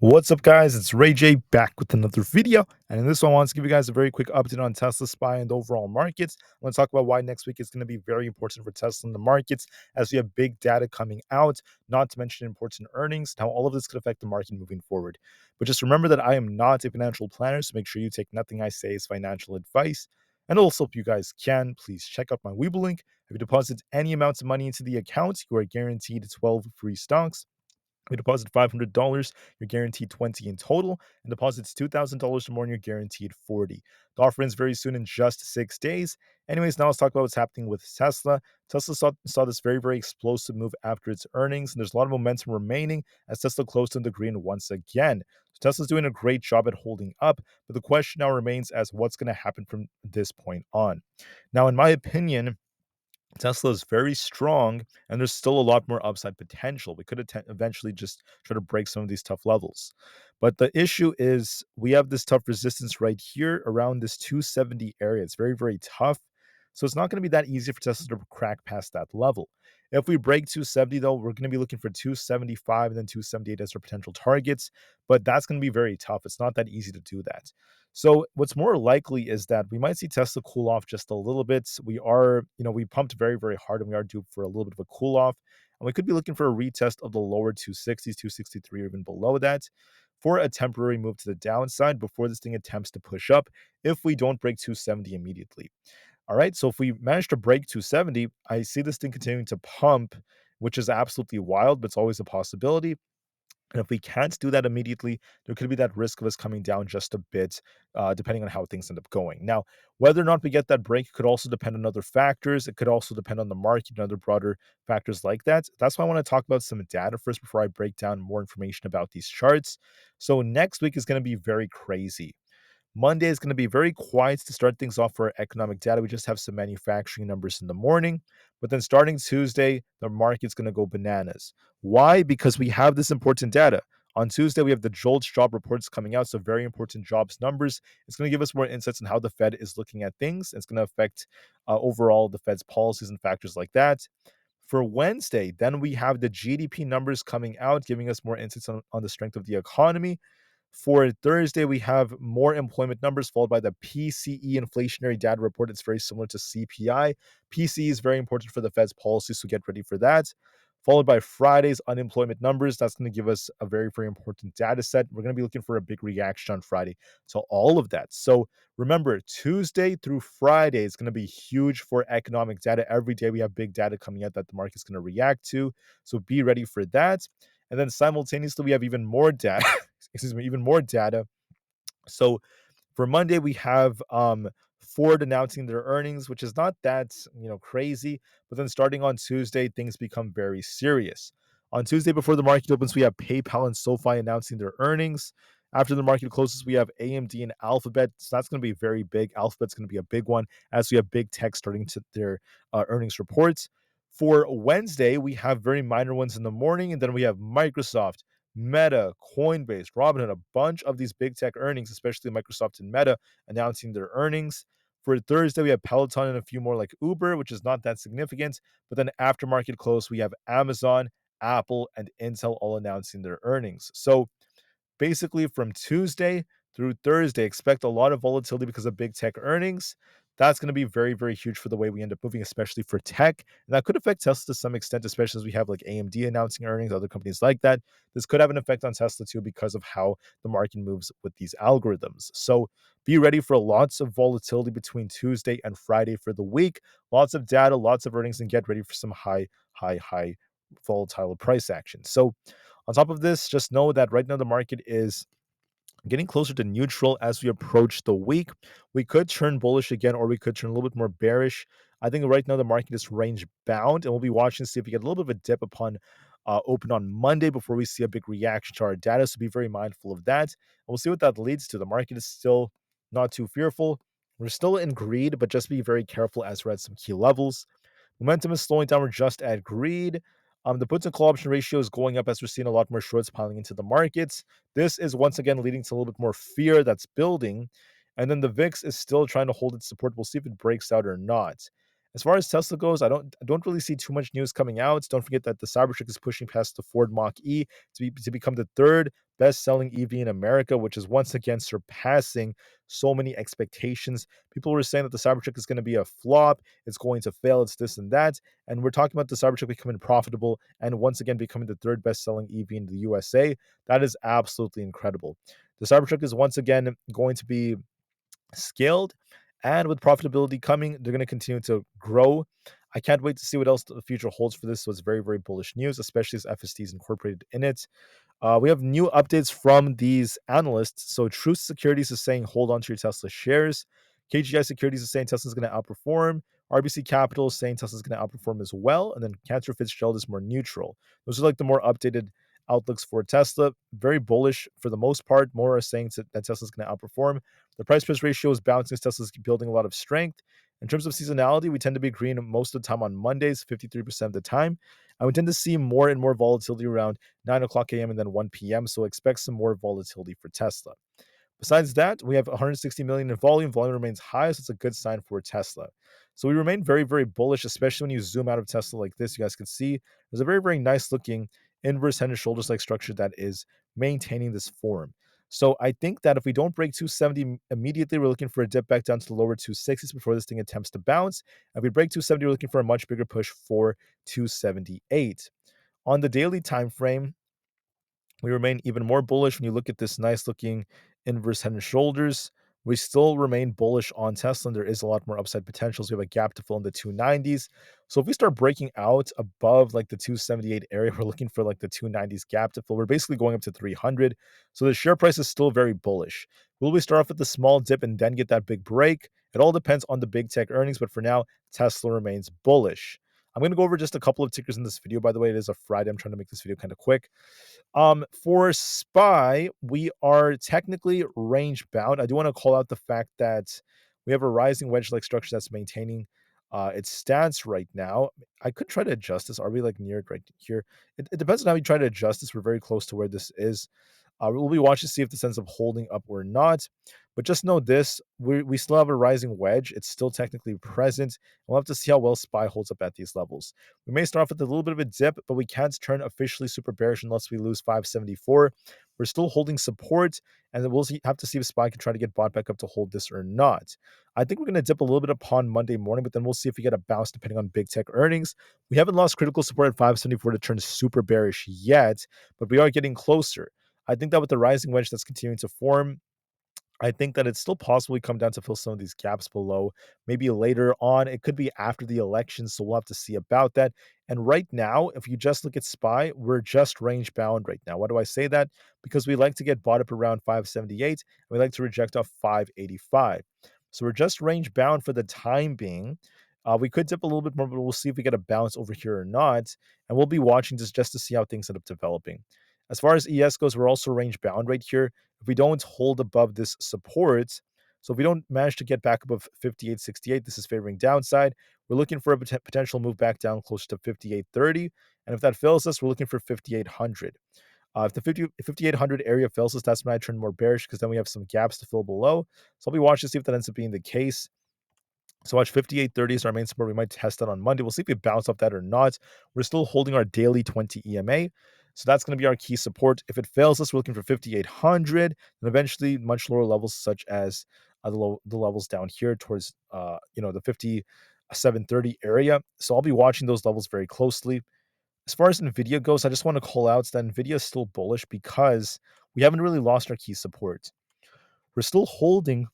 What's up, guys? It's Ray J back with another video. And in this one, I want to give you guys a very quick update on Tesla SPY and the overall markets. I want to talk about why next week is going to be very important for Tesla in the markets as we have big data coming out, not to mention important earnings, and how all of this could affect the market moving forward. But just remember that I am not a financial planner, so make sure you take nothing I say as financial advice. And also, if you guys can, please check out my Webull link. If you deposit any amounts of money into the account, you are guaranteed 12 free stocks. We deposit $500, you're guaranteed 20 in total, and deposits $2,000 or more, and you're guaranteed 40. The offer ends very soon in just 6 days. Anyways, now let's talk about what's happening with Tesla. Tesla saw this very explosive move after its earnings, and there's a lot of momentum remaining as Tesla closed in the green once again. So Tesla's doing a great job at holding up, but the question now remains as what's going to happen from this point on. Now, in my opinion, Tesla is very strong, and there's still a lot more upside potential. We could eventually just try to break some of these tough levels. But the issue is we have this tough resistance right here around this 270 area. It's very tough. So it's not going to be that easy for Tesla to crack past that level. If we break 270, though, we're going to be looking for 275 and then 278 as our potential targets. But that's going to be very tough. It's not that easy to do that. So what's more likely is that we might see Tesla cool off just a little bit. We pumped very hard and we are due for a little bit of a cool off. And we could be looking for a retest of the lower 260s, 263, or even below that for a temporary move to the downside before this thing attempts to push up if we don't break 270 immediately. All right. So if we manage to break 270, I see this thing continuing to pump, which is absolutely wild, but it's always a possibility. And if we can't do that immediately, there could be that risk of us coming down just a bit, depending on how things end up going. Now, whether or not we get that break could also depend on other factors. It could also depend on the market and other broader factors like that. That's why I want to talk about some data first before I break down more information about these charts. So next week is going to be very crazy. Monday is going to be very quiet to start things off for our economic data. We just have some manufacturing numbers in the morning. But then starting Tuesday, the market's going to go bananas. Why? Because we have this important data. On Tuesday, we have the JOLTS job reports coming out. So, very important jobs numbers. It's going to give us more insights on how the Fed is looking at things. It's going to affect overall the Fed's policies and factors like that. For Wednesday, then we have the GDP numbers coming out, giving us more insights on the strength of the economy. For Thursday, we have more employment numbers, followed by the PCE inflationary data report. It's very similar to CPI. PCE is very important for the Fed's policy, so get ready for that. Followed by Friday's unemployment numbers. That's going to give us a very important data set. We're going to be looking for a big reaction on Friday to all of that. So remember, Tuesday through Friday is going to be huge for economic data. Every day we have big data coming out that the market's going to react to. So be ready for that. And then simultaneously, we have even more data. Even more data. So for Monday, we have Ford announcing their earnings, which is not that crazy. But then starting on Tuesday, things become very serious. On Tuesday, before the market opens, we have PayPal and SoFi announcing their earnings. After the market closes, we have AMD and Alphabet. So that's going to be very big. Alphabet's going to be a big one as we have big tech starting to their earnings reports. For Wednesday, we have very minor ones in the morning, and then we have Microsoft, Meta, Coinbase, Robinhood, a bunch of these big tech earnings, especially Microsoft and Meta, announcing their earnings. For Thursday, we have Peloton and a few more like Uber, which is not that significant. But then after market close, we have Amazon, Apple, and Intel all announcing their earnings. So basically from Tuesday through Thursday, expect a lot of volatility because of big tech earnings. That's going to be very huge for the way we end up moving, especially for tech. And that could affect Tesla to some extent, especially as we have like AMD announcing earnings, other companies like that. This could have an effect on Tesla too because of how the market moves with these algorithms. So be ready for lots of volatility between Tuesday and Friday for the week. Lots of data, lots of earnings, and get ready for some high volatile price action. So on top of this, just know that right now the market is getting closer to neutral as we approach the week. We could turn bullish again, or we could turn a little bit more bearish. I think right now the market is range bound, and we'll be watching to see if we get a little bit of a dip upon open on Monday before we see a big reaction to our data. So be very mindful of that. And we'll see what that leads to. The market is still not too fearful. We're still in greed, but just be very careful as we're at some key levels. Momentum is slowing down. We're just at greed. The puts and call option ratio is going up as we're seeing a lot more shorts piling into the markets. This is once again leading to a little bit more fear that's building. And then the VIX is still trying to hold its support. We'll see if it breaks out or not. As far as Tesla goes, I don't really see too much news coming out. Don't forget that the Cybertruck is pushing past the Ford Mach E to become the third best-selling EV in America, which is once again surpassing so many expectations. People were saying that the Cybertruck is going to be a flop, it's going to fail, it's this and that, and we're talking about the Cybertruck becoming profitable and once again becoming the third best-selling EV in the USA. That is absolutely incredible. The Cybertruck is once again going to be scaled, and with profitability coming, they're going to continue to grow. I can't wait to see what else the future holds for this. So it's very, very bullish news, especially as FSD is incorporated in it. We have new updates from these analysts. So Truth Securities is saying hold on to your Tesla shares. KGI Securities is saying Tesla's going to outperform. RBC Capital is saying Tesla's going to outperform as well. And then Cantor Fitzgerald is more neutral. Those are like the more updated outlooks for Tesla. Very bullish for the most part. More are saying that Tesla's going to outperform. The price price ratio is bouncing as Tesla's building a lot of strength. In terms of seasonality, we tend to be green most of the time on Mondays, 53% of the time. And we tend to see more and more volatility around 9 o'clock a.m. and then 1 p.m. So expect some more volatility for Tesla. Besides that, we have 160 million in volume. Volume remains high, so it's a good sign for Tesla. So we remain very, very bullish, especially when you zoom out of Tesla like this. You guys can see there's a very, very nice looking inverse head and shoulders like structure that is maintaining this form. So I think that if we don't break 270 immediately, we're looking for a dip back down to the lower 260s before this thing attempts to bounce. If we break 270, we're looking for a much bigger push for 278. On the daily time frame, we remain even more bullish when you look at this nice looking inverse head and shoulders. We still remain bullish on Tesla, and there is a lot more upside potentials. We have a gap to fill in the 290s. So if we start breaking out above like the 278 area, we're looking for like the 290s gap to fill. We're basically going up to 300. So the share price is still very bullish. Will we start off with the small dip and then get that big break? It all depends on the big tech earnings, but for now, Tesla remains bullish. I'm going to go over just a couple of tickers in this video. By the way, it is a Friday. I'm trying to make this video kind of quick. For SPY, we are technically range bound. I do want to call out the fact that we have a rising wedge-like structure that's maintaining its stance right now. I could try to adjust this. Are we like near it right here? It depends on how we try to adjust this. We're very close to where this is. We'll be watching to see if this ends up holding up or not. But just know this, we still have a rising wedge. It's still technically present. We'll have to see how well SPY holds up at these levels. We may start off with a little bit of a dip, but we can't turn officially super bearish unless we lose 574. We're still holding support, and then have to see if SPY can try to get bought back up to hold this or not. I think we're going to dip a little bit upon Monday morning, but then we'll see if we get a bounce depending on big tech earnings. We haven't lost critical support at 574 to turn super bearish yet, but we are getting closer. I think that with the rising wedge that's continuing to form, I think that it's still possibly come down to fill some of these gaps below. Maybe later on, it could be after the election, so we'll have to see about that. And right now, if you just look at SPY, we're just range bound right now. Why do I say that? Because we like to get bought up around 578, and we like to reject off 585. So we're just range bound for the time being. We could dip a little bit more, but we'll see if we get a bounce over here or not. And we'll be watching just to see how things end up developing. As far as ES goes, we're also range bound right here. If we don't hold above this support, so if we don't manage to get back above 58.68, this is favoring downside. We're looking for a potential move back down close to 58.30. And if that fails us, we're looking for 5800. If the 5800 area fails us, that's when I turn more bearish because then we have some gaps to fill below. So I'll be watching to see if that ends up being the case. So watch 58.30 is our main support. We might test that on Monday. We'll see if we bounce off that or not. We're still holding our daily 20 EMA. So that's going to be our key support. If it fails us, we're looking for 5,800 and eventually much lower levels such as the levels down here towards the 5730 area. So I'll be watching those levels very closely. As far as Nvidia goes, I just want to call out that Nvidia is still bullish because we haven't really lost our key support. We're still holding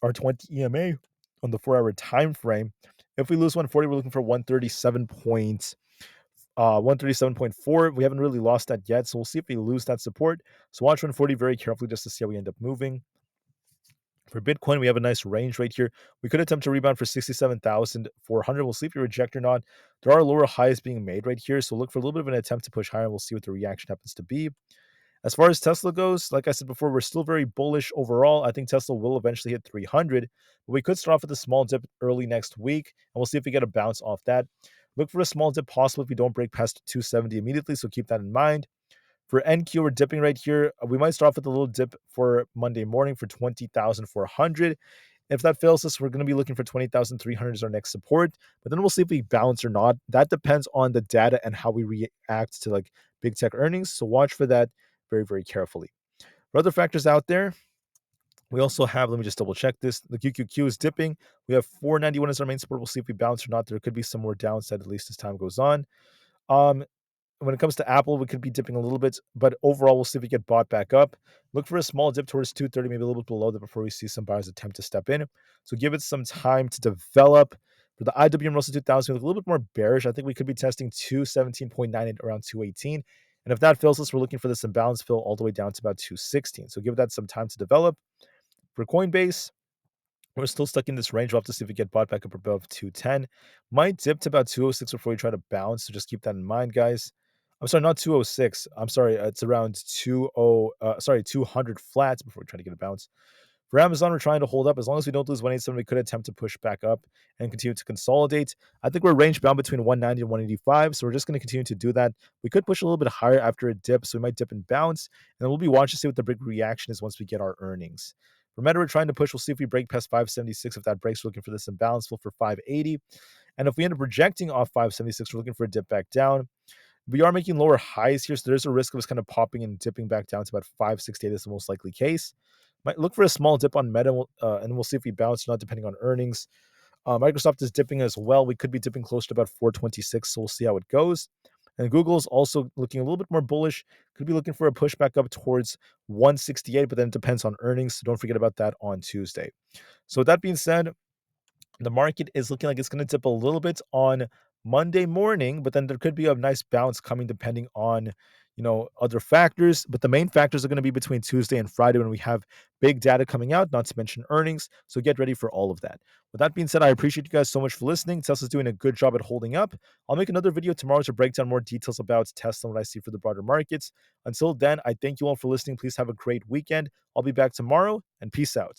our 20 EMA on the 4-hour time frame. If we lose 140, we're looking for 137.4. We haven't really lost that yet, so we'll see if we lose that support. So watch 140 very carefully just to see how we end up moving. For Bitcoin, we have a nice range right here. We could attempt to rebound for 67,400. We'll see if we reject or not. There are lower highs being made right here, so look for a little bit of an attempt to push higher. We'll see what the reaction happens to be. As far as Tesla goes, like I said before, we're still very bullish overall. I think Tesla will eventually hit 300, but we could start off with a small dip early next week, and we'll see if we get a bounce off that. Look for a small dip possible if we don't break past 270 immediately, so keep that in mind. For NQ, we're dipping right here. We might start off with a little dip for Monday morning for 20,400. If that fails us, we're going to be looking for 20,300 as our next support. But then we'll see if we bounce or not. That depends on the data and how we react to like big tech earnings. So watch for that very, very carefully. For other factors out there, we also have, let me just double check this. The QQQ is dipping. We have 491 as our main support. We'll see if we bounce or not. There could be some more downside, at least as time goes on. Um, when it comes to Apple, we could be dipping a little bit, but overall, we'll see if we get bought back up. Look for a small dip towards 230, maybe a little bit below that before we see some buyers attempt to step in. So give it some time to develop. For the IWM Russell 2000, we look a little bit more bearish. I think we could be testing 217.9 at around 218. And if that fails us, we're looking for this imbalance fill all the way down to about 216. So give that some time to develop. For Coinbase, we're still stuck in this range. We'll have to see if we get bought back up above 210. Might dip to about 206 before we try to bounce. So just keep that in mind, guys. I'm sorry, not 206. I'm sorry. It's around 200 flats before we try to get a bounce. For Amazon, we're trying to hold up. As long as we don't lose 187, we could attempt to push back up and continue to consolidate. I think we're range bound between 190 and 185. So we're just going to continue to do that. We could push a little bit higher after a dip. So we might dip and bounce. And then we'll be watching to see what the big reaction is once we get our earnings. For Meta, we're trying to push. We'll see if we break past 576. If that breaks, we're looking for this imbalance fill for 580. And if we end up rejecting off 576, we're looking for a dip back down. We are making lower highs here, so there's a risk of us kind of popping and dipping back down to about 568 is the most likely case. Might look for a small dip on Meta, and we'll see if we bounce or not, depending on earnings. Microsoft is dipping as well. We could be dipping close to about 426, so we'll see how it goes. And Google is also looking a little bit more bullish. Could be looking for a pushback up towards 168, but then it depends on earnings. So don't forget about that on Tuesday. So with that being said, the market is looking like it's going to dip a little bit on Monday morning, but then there could be a nice bounce coming depending on, other factors. But the main factors are going to be between Tuesday and Friday when we have big data coming out, not to mention earnings. So get ready for all of that. With that being said, I appreciate you guys so much for listening. Tesla's doing a good job at holding up. I'll make another video tomorrow to break down more details about Tesla and what I see for the broader markets. Until then, I thank you all for listening. Please have a great weekend. I'll be back tomorrow, and peace out.